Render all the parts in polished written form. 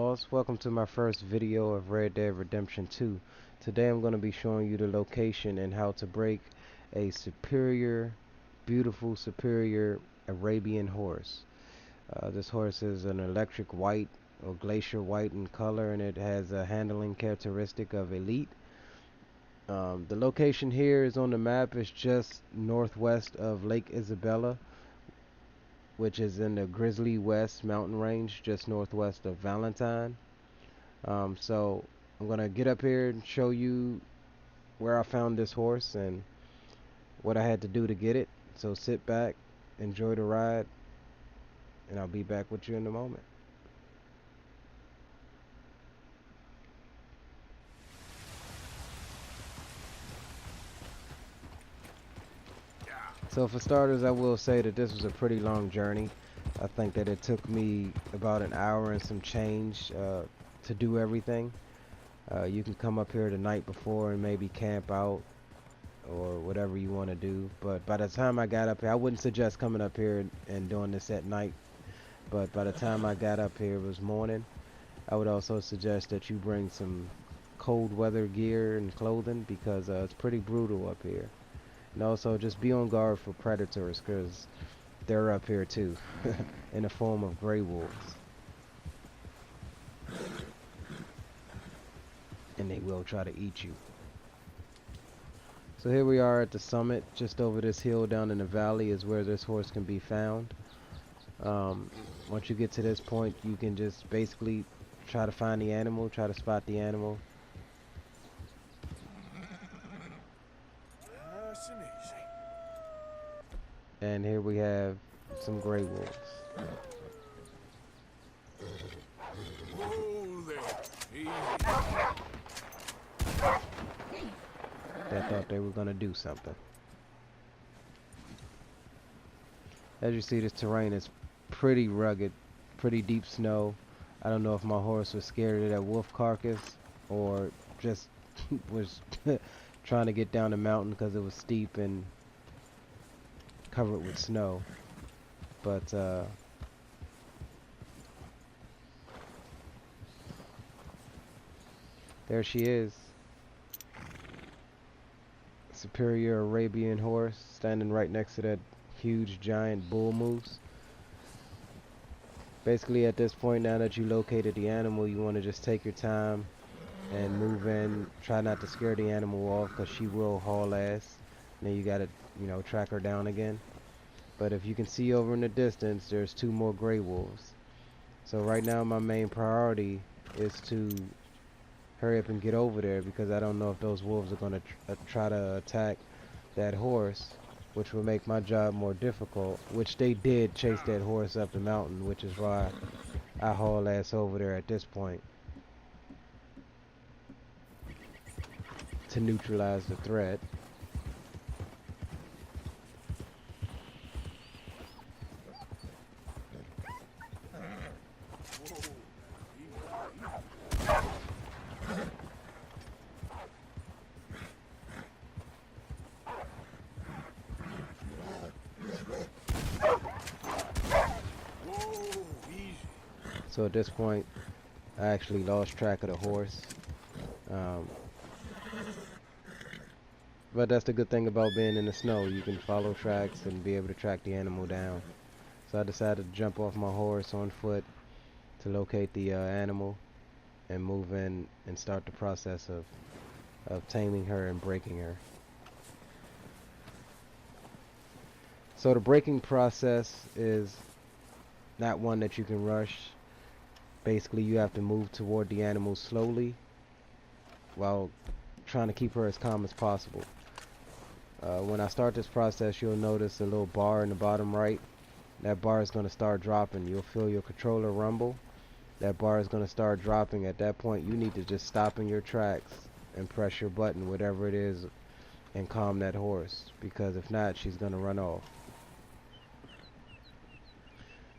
Boss. Welcome to my first video of Red Dead Redemption 2. Today I'm going to be showing you the location and how to break a beautiful superior Arabian horse. This horse is an electric white or glacier white in color, and it has a handling characteristic of elite. The location here is on the map. It's just northwest of Lake Isabella, which is in the Grizzly West mountain range, just northwest of Valentine. So I'm gonna get up here and show you where I found this horse and what I had to do to get it. So sit back, enjoy the ride, and I'll be back with you in a moment. So for starters, I will say that this was a pretty long journey. I think that it took me about an hour and some change to do everything. You can come up here the night before and maybe camp out or whatever you want to do, but by the time I got up here, I wouldn't suggest coming up here and doing this at night, but by the time I got up here it was morning. I would also suggest that you bring some cold weather gear and clothing because it's pretty brutal up here. And also just be on guard for predators because they're up here too in the form of gray wolves, and they will try to eat you. So here we are at the summit. Just over this hill down in the valley is where this horse can be found. Once you get to this point, you can just basically try to find the animal, try to spot the animal. And here we have some gray wolves that thought they were going to do something. As you see, this terrain is pretty rugged, pretty deep snow. I don't know if my horse was scared of that wolf carcass or just was trying to get down the mountain because it was steep and covered with snow. But there she is. Superior Arabian horse standing right next to that huge giant bull moose. Basically at this point, now that you located the animal, you want to just take your time and move in. Try not to scare the animal off because she will haul ass. And then you gotta, track her down again. But if you can see over in the distance, there's two more gray wolves. So right now my main priority is to hurry up and get over there because I don't know if those wolves are going to try to attack that horse, which will make my job more difficult, which they did chase that horse up the mountain, which is why I haul ass over there at this point to neutralize the threat. So at this point, I actually lost track of the horse. But that's the good thing about being in the snow. You can follow tracks and be able to track the animal down. So I decided to jump off my horse on foot to locate the animal and move in and start the process of taming her and breaking her. So the breaking process is not one that you can rush. Basically, you have to move toward the animal slowly while trying to keep her as calm as possible. When I start this process, you'll notice a little bar in the bottom right. That bar is going to start dropping. You'll feel your controller rumble. That bar is going to start dropping. At that point, you need to just stop in your tracks and press your button, whatever it is, and calm that horse, because if not, she's going to run off.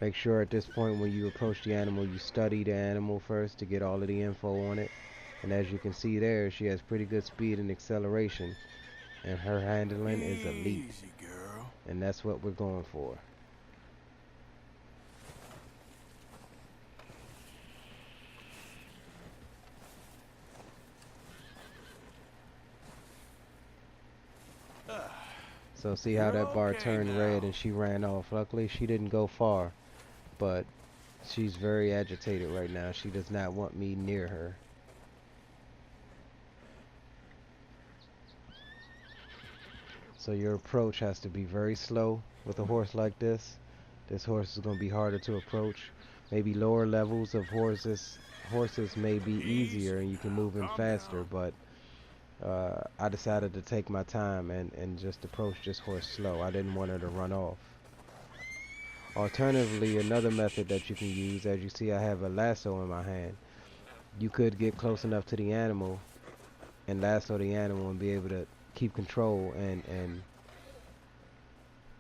Make sure at this point when you approach the animal, you study the animal first to get all of the info on it. And as you can see there, she has pretty good speed and acceleration, and her handling is elite. Easy, girl. And that's what we're going for. So see how that bar turned red and she ran off. Luckily she didn't go far, but she's very agitated right now. She does not want me near her. So your approach has to be very slow with a horse like this. This horse is going to be harder to approach. Maybe lower levels of horses may be easier and you can move in faster, but I decided to take my time and just approach this horse slow. I didn't want her to run off. Alternatively, another method that you can use, as you see I have a lasso in my hand, you could get close enough to the animal and lasso the animal and be able to keep control and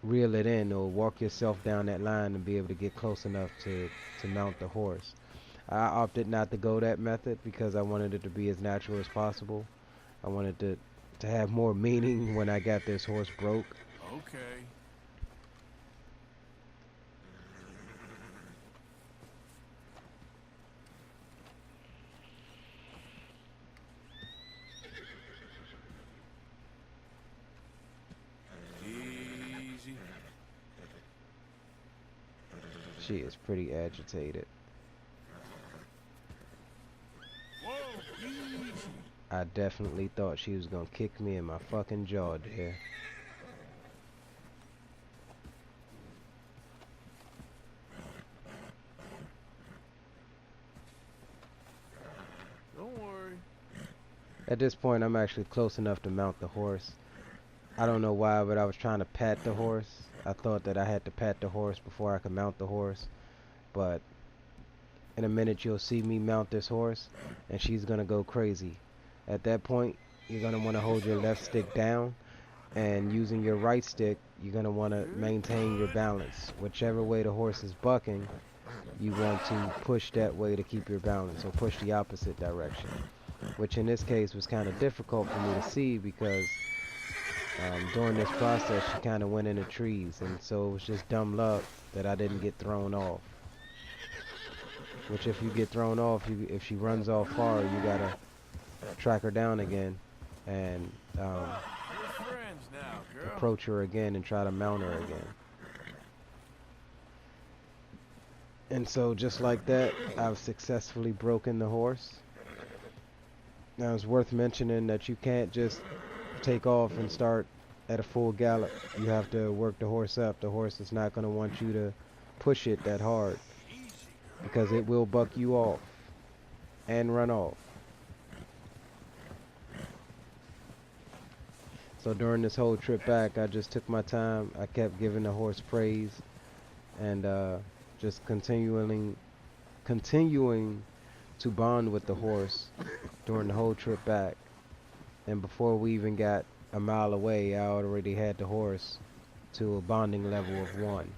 reel it in, or walk yourself down that line and be able to get close enough to mount the horse. I opted not to go that method because I wanted it to be as natural as possible. I wanted to have more meaning when I got this horse broke. Okay. Easy. She is pretty agitated. Whoa, easy. I definitely thought she was gonna kick me in my fucking jaw there. Don't worry. At this point, I'm actually close enough to mount the horse. I don't know why, but I was trying to pat the horse. I thought that I had to pat the horse before I could mount the horse. But in a minute, you'll see me mount this horse, and she's gonna go crazy. At that point, you're gonna want to hold your left stick down, and using your right stick, you're gonna want to maintain your balance. Whichever way the horse is bucking, you want to push that way to keep your balance, or push the opposite direction. Which in this case was kind of difficult for me to see because during this process she kind of went into trees, and so it was just dumb luck that I didn't get thrown off. Which if you get thrown off, if she runs off far, you gotta track her down again and We're friends now, girl. approach her again and try to mount her again. And so just like that, I've successfully broken the horse. Now it's worth mentioning that you can't just take off and start at a full gallop. You have to work the horse up. The horse is not going to want you to push it that hard because it will buck you off and run off. So during this whole trip back, I just took my time. I kept giving the horse praise and just continuing to bond with the horse during the whole trip back. And before we even got a mile away, I already had the horse to a bonding level of 1.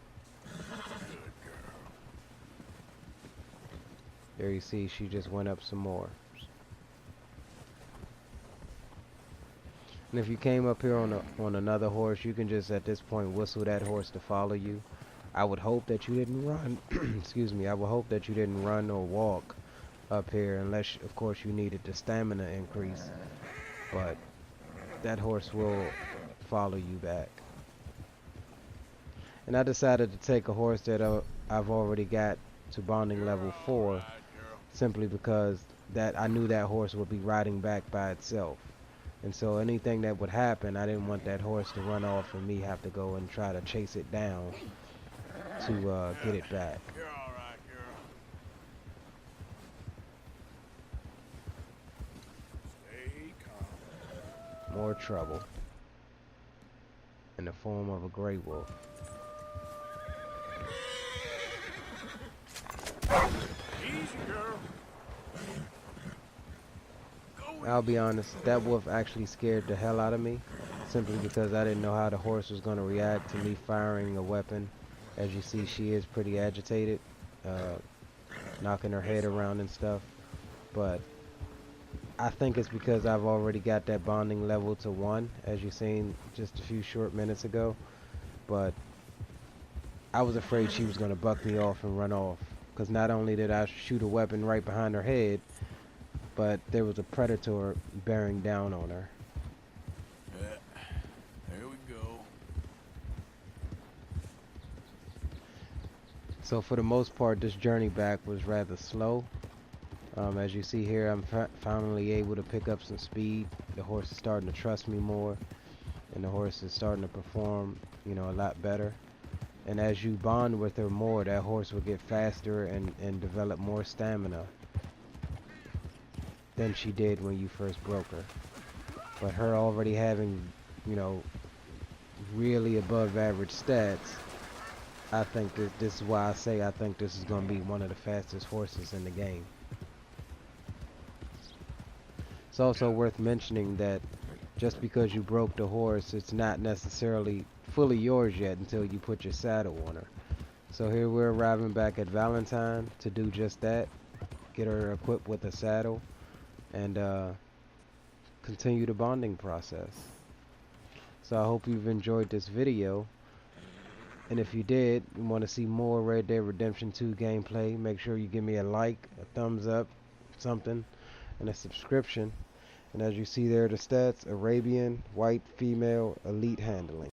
There you see, she just went up some more. And if you came up here on another horse, you can just at this point whistle that horse to follow you. I would hope that you didn't run. Excuse me. I would hope that you didn't run or walk up here, unless, of course, you needed the stamina increase. But that horse will follow you back. And I decided to take a horse that I've already got to bonding level 4, simply because that I knew that horse would be riding back by itself. And so anything that would happen, I didn't want that horse to run off and me have to go and try to chase it down to get it back. You're all right, girl. Stay calm. More trouble in the form of a gray wolf. Easy, girl. I'll be honest, that wolf actually scared the hell out of me, simply because I didn't know how the horse was going to react to me firing a weapon. As you see, she is pretty agitated, knocking her head around and stuff. But I think it's because I've already got that bonding level to 1, as you seen just a few short minutes ago. But I was afraid she was going to buck me off and run off, because not only did I shoot a weapon right behind her head, but there was a predator bearing down on her. Yeah. There we go. So for the most part, this journey back was rather slow. As you see here, I'm finally able to pick up some speed. The horse is starting to trust me more, and the horse is starting to perform, you know, a lot better. And as you bond with her more, that horse will get faster and develop more stamina than she did when you first broke her. But her already having, you know, really above average stats, I think this is why I say I think this is going to be one of the fastest horses in the game. It's also worth mentioning that just because you broke the horse, it's not necessarily fully yours yet until you put your saddle on her. So here we're arriving back at Valentine to do just that, get her equipped with a saddle, and continue the bonding process. So I hope you've enjoyed this video, and if you did, you want to see more Red Dead Redemption 2 gameplay, make sure you give me a like, a thumbs up, something, and a subscription. And as you see there, the stats: Arabian, white, female, elite handling.